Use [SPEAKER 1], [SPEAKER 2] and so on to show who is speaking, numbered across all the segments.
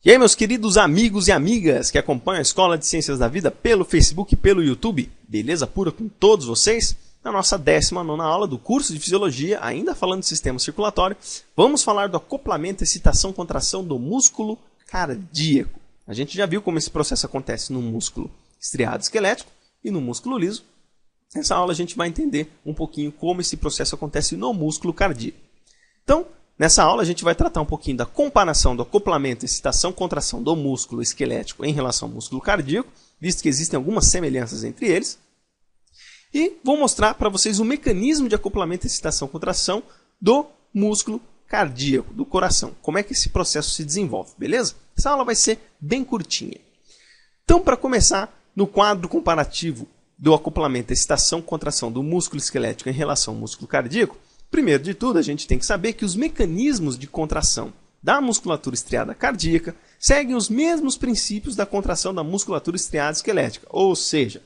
[SPEAKER 1] E aí, meus queridos amigos e amigas que acompanham a Escola de Ciências da Vida pelo Facebook e pelo YouTube, beleza pura com todos vocês? Na nossa 19ª aula do curso de Fisiologia, ainda falando de sistema circulatório, vamos falar do acoplamento, excitação, contração do músculo cardíaco. A gente já viu como esse processo acontece no músculo estriado esquelético e no músculo liso. Nessa aula a gente vai entender um pouquinho como esse processo acontece no músculo cardíaco. Então, nessa aula a gente vai tratar um pouquinho da comparação do acoplamento, excitação, contração do músculo esquelético em relação ao músculo cardíaco, visto que existem algumas semelhanças entre eles. E vou mostrar para vocês o mecanismo de acoplamento, excitação, contração do músculo cardíaco, do coração. Como é que esse processo se desenvolve, beleza? Essa aula vai ser bem curtinha. Então, para começar, no quadro comparativo do acoplamento, excitação, contração do músculo esquelético em relação ao músculo cardíaco, primeiro de tudo, a gente tem que saber que os mecanismos de contração da musculatura estriada cardíaca seguem os mesmos princípios da contração da musculatura estriada esquelética. Ou seja,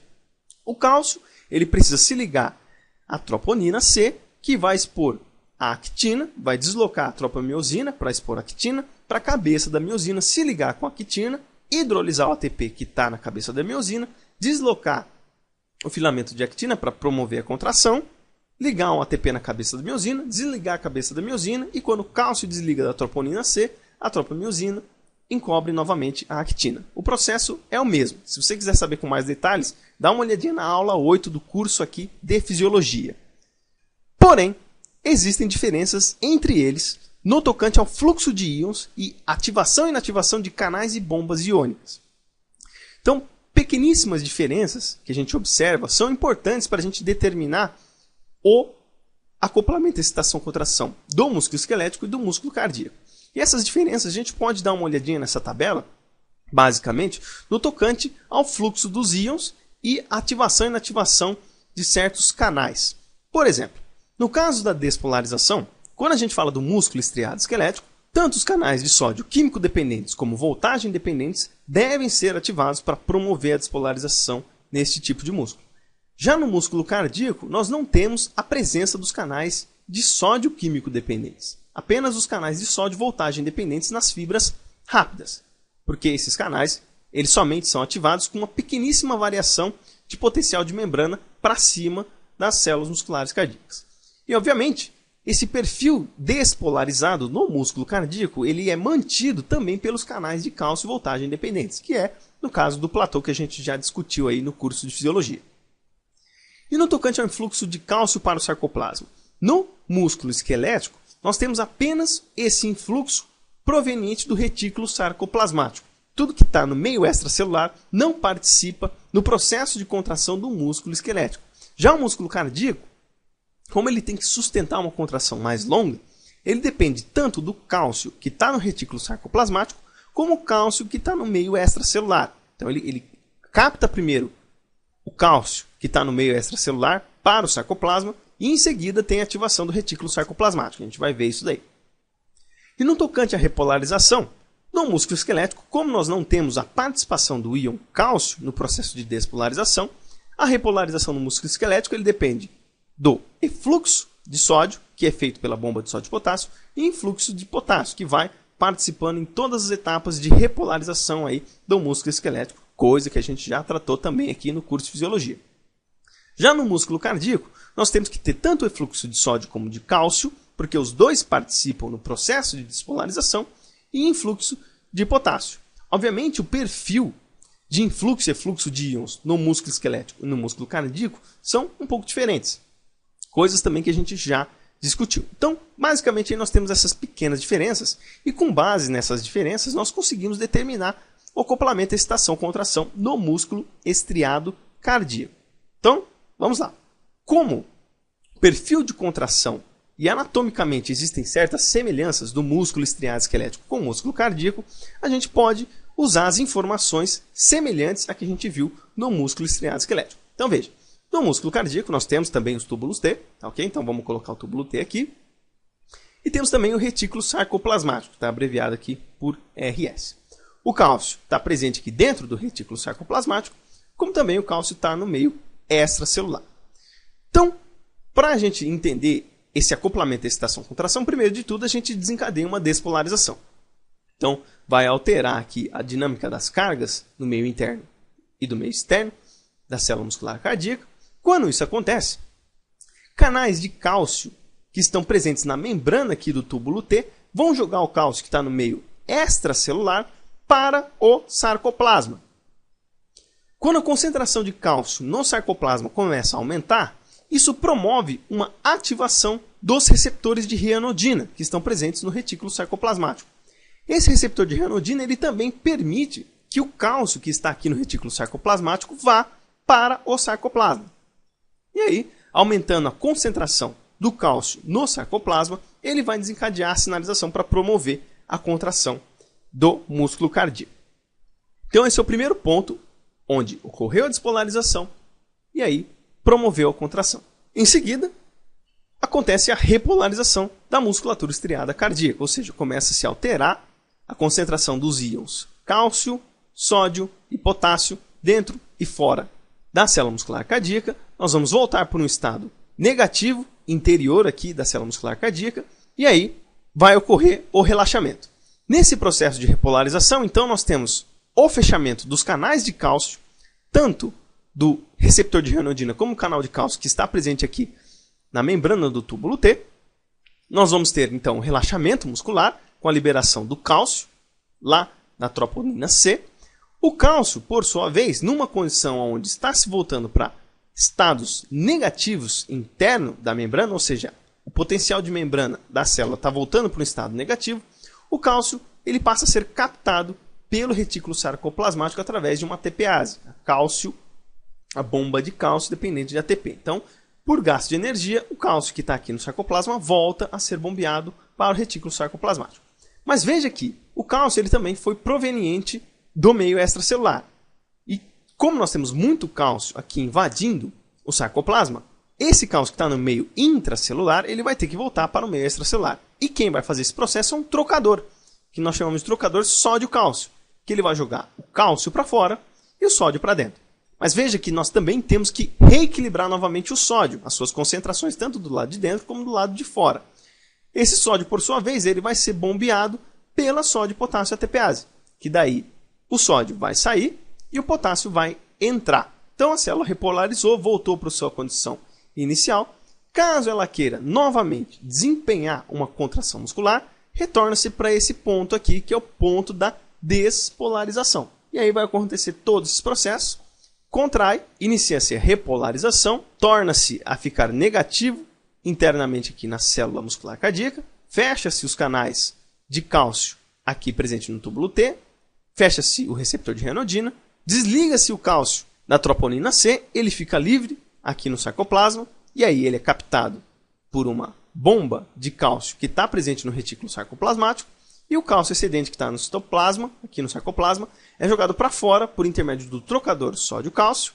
[SPEAKER 1] o cálcio ele precisa se ligar à troponina C, que vai expor a actina, vai deslocar a tropamiosina para expor a actina, para a cabeça da miosina se ligar com a actina, hidrolisar o ATP que está na cabeça da miosina, deslocar o filamento de actina para promover a contração, ligar um ATP na cabeça da miosina, desligar a cabeça da miosina e quando o cálcio desliga da troponina C, a tropamiosina encobre novamente a actina. O processo é o mesmo. Se você quiser saber com mais detalhes, dá uma olhadinha na aula 8 do curso aqui de Fisiologia. Porém, existem diferenças entre eles no tocante ao fluxo de íons e ativação e inativação de canais e bombas iônicas. Então, pequeníssimas diferenças que a gente observa são importantes para a gente determinar o acoplamento, excitação, contração do músculo esquelético e do músculo cardíaco. E essas diferenças a gente pode dar uma olhadinha nessa tabela, basicamente, no tocante ao fluxo dos íons e ativação e inativação de certos canais. Por exemplo, no caso da despolarização, quando a gente fala do músculo estriado esquelético, tanto os canais de sódio químico dependentes como voltagem dependentes devem ser ativados para promover a despolarização neste tipo de músculo. Já no músculo cardíaco, nós não temos a presença dos canais de sódio químico dependentes. Apenas os canais de sódio voltagem dependentes nas fibras rápidas. Porque esses canais eles somente são ativados com uma pequeníssima variação de potencial de membrana para cima das células musculares cardíacas. E, obviamente, esse perfil despolarizado no músculo cardíaco ele é mantido também pelos canais de cálcio e voltagem dependentes, que é no caso do platô que a gente já discutiu aí no curso de Fisiologia. E no tocante ao influxo de cálcio para o sarcoplasma? No músculo esquelético, nós temos apenas esse influxo proveniente do retículo sarcoplasmático. Tudo que está no meio extracelular não participa no processo de contração do músculo esquelético. Já o músculo cardíaco, como ele tem que sustentar uma contração mais longa, ele depende tanto do cálcio que está no retículo sarcoplasmático, como o cálcio que está no meio extracelular. Então ele capta primeiro o cálcio que está no meio extracelular para o sarcoplasma e em seguida tem a ativação do retículo sarcoplasmático. A gente vai ver isso daí. E no tocante à repolarização, no músculo esquelético, como nós não temos a participação do íon cálcio no processo de despolarização, a repolarização no músculo esquelético ele depende do efluxo de sódio, que é feito pela bomba de sódio e potássio, e influxo de potássio, que vai participando em todas as etapas de repolarização aí do músculo esquelético, coisa que a gente já tratou também aqui no curso de Fisiologia. Já no músculo cardíaco, nós temos que ter tanto o efluxo de sódio como de cálcio, porque os dois participam no processo de despolarização, e influxo de potássio. Obviamente, o perfil de influxo e efluxo de íons no músculo esquelético e no músculo cardíaco são um pouco diferentes. Coisas também que a gente já discutiu. Então, basicamente, aí nós temos essas pequenas diferenças e com base nessas diferenças nós conseguimos determinar o acoplamento, excitação, contração no músculo estriado cardíaco. Então, vamos lá. Como o perfil de contração e anatomicamente existem certas semelhanças do músculo estriado esquelético com o músculo cardíaco, a gente pode usar as informações semelhantes a que a gente viu no músculo estriado esquelético. Então veja, no músculo cardíaco nós temos também os túbulos T, ok? Então vamos colocar o túbulo T aqui. E temos também o retículo sarcoplasmático, está abreviado aqui por RS. O cálcio está presente aqui dentro do retículo sarcoplasmático, como também o cálcio está no meio extracelular. Então, para a gente entender esse acoplamento, excitação, contração, primeiro de tudo a gente desencadeia uma despolarização. Então, vai alterar aqui a dinâmica das cargas no meio interno e do meio externo da célula muscular cardíaca. Quando isso acontece, canais de cálcio que estão presentes na membrana aqui do túbulo T vão jogar o cálcio que está no meio extracelular para o sarcoplasma. Quando a concentração de cálcio no sarcoplasma começa a aumentar, isso promove uma ativação dos receptores de rianodina que estão presentes no retículo sarcoplasmático. Esse receptor de rianodina ele também permite que o cálcio que está aqui no retículo sarcoplasmático vá para o sarcoplasma. E aí, aumentando a concentração do cálcio no sarcoplasma, ele vai desencadear a sinalização para promover a contração do músculo cardíaco. Então esse é o primeiro ponto onde ocorreu a despolarização e aí promoveu a contração. Em seguida, acontece a repolarização da musculatura estriada cardíaca, ou seja, começa a se alterar a concentração dos íons cálcio, sódio e potássio dentro e fora da célula muscular cardíaca. Nós vamos voltar para um estado negativo, interior aqui da célula muscular cardíaca, e aí vai ocorrer o relaxamento. Nesse processo de repolarização, então, nós temos o fechamento dos canais de cálcio, tanto do receptor de rianodina como o canal de cálcio que está presente aqui na membrana do túbulo T. Nós vamos ter, então, um relaxamento muscular com a liberação do cálcio lá na troponina C. O cálcio, por sua vez, numa condição onde está se voltando para estados negativos interno da membrana, ou seja, o potencial de membrana da célula está voltando para um estado negativo, o cálcio ele passa a ser captado pelo retículo sarcoplasmático através de uma ATPase, a bomba de cálcio dependente de ATP. Então, por gasto de energia, o cálcio que está aqui no sarcoplasma volta a ser bombeado para o retículo sarcoplasmático. Mas veja que o cálcio ele também foi proveniente do meio extracelular. E como nós temos muito cálcio aqui invadindo o sarcoplasma, esse cálcio que está no meio intracelular, ele vai ter que voltar para o meio extracelular. E quem vai fazer esse processo é um trocador, que nós chamamos de trocador sódio-cálcio, que ele vai jogar o cálcio para fora e o sódio para dentro. Mas veja que nós também temos que reequilibrar novamente o sódio, as suas concentrações tanto do lado de dentro como do lado de fora. Esse sódio, por sua vez, ele vai ser bombeado pela sódio-potássio ATPase, que daí o sódio vai sair e o potássio vai entrar. Então a célula repolarizou, voltou para a sua condição inicial. Caso ela queira novamente desempenhar uma contração muscular, retorna-se para esse ponto aqui, que é o ponto da despolarização. E aí vai acontecer todos esses processos. Contrai, inicia-se a repolarização, torna-se a ficar negativo internamente aqui na célula muscular cardíaca, fecha-se os canais de cálcio aqui presente no túbulo T, fecha-se o receptor de rianodina, desliga-se o cálcio da troponina C, ele fica livre aqui no sarcoplasma, e aí ele é captado por uma bomba de cálcio que está presente no retículo sarcoplasmático, e o cálcio excedente que está no citoplasma, aqui no sarcoplasma, é jogado para fora por intermédio do trocador sódio-cálcio,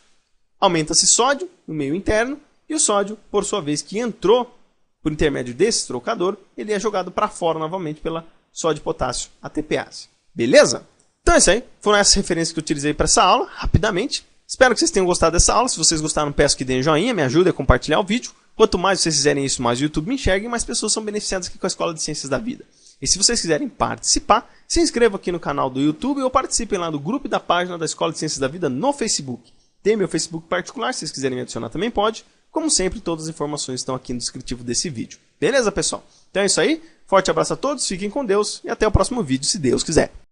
[SPEAKER 1] aumenta-se sódio no meio interno, e o sódio, por sua vez, que entrou por intermédio desse trocador, ele é jogado para fora novamente pela sódio-potássio ATPase. Beleza? Então é isso aí. Foram essas referências que eu utilizei para essa aula, rapidamente. Espero que vocês tenham gostado dessa aula. Se vocês gostaram, peço que deem joinha, me ajudem a compartilhar o vídeo. Quanto mais vocês fizerem isso, mais o YouTube me enxerga e mais pessoas são beneficiadas aqui com a Escola de Ciências da Vida. E se vocês quiserem participar, se inscrevam aqui no canal do YouTube ou participem lá do grupo e da página da Escola de Ciências da Vida no Facebook. Tem meu Facebook particular, se vocês quiserem me adicionar também pode. Como sempre, todas as informações estão aqui no descritivo desse vídeo. Beleza, pessoal? Então é isso aí. Forte abraço a todos, fiquem com Deus e até o próximo vídeo, se Deus quiser.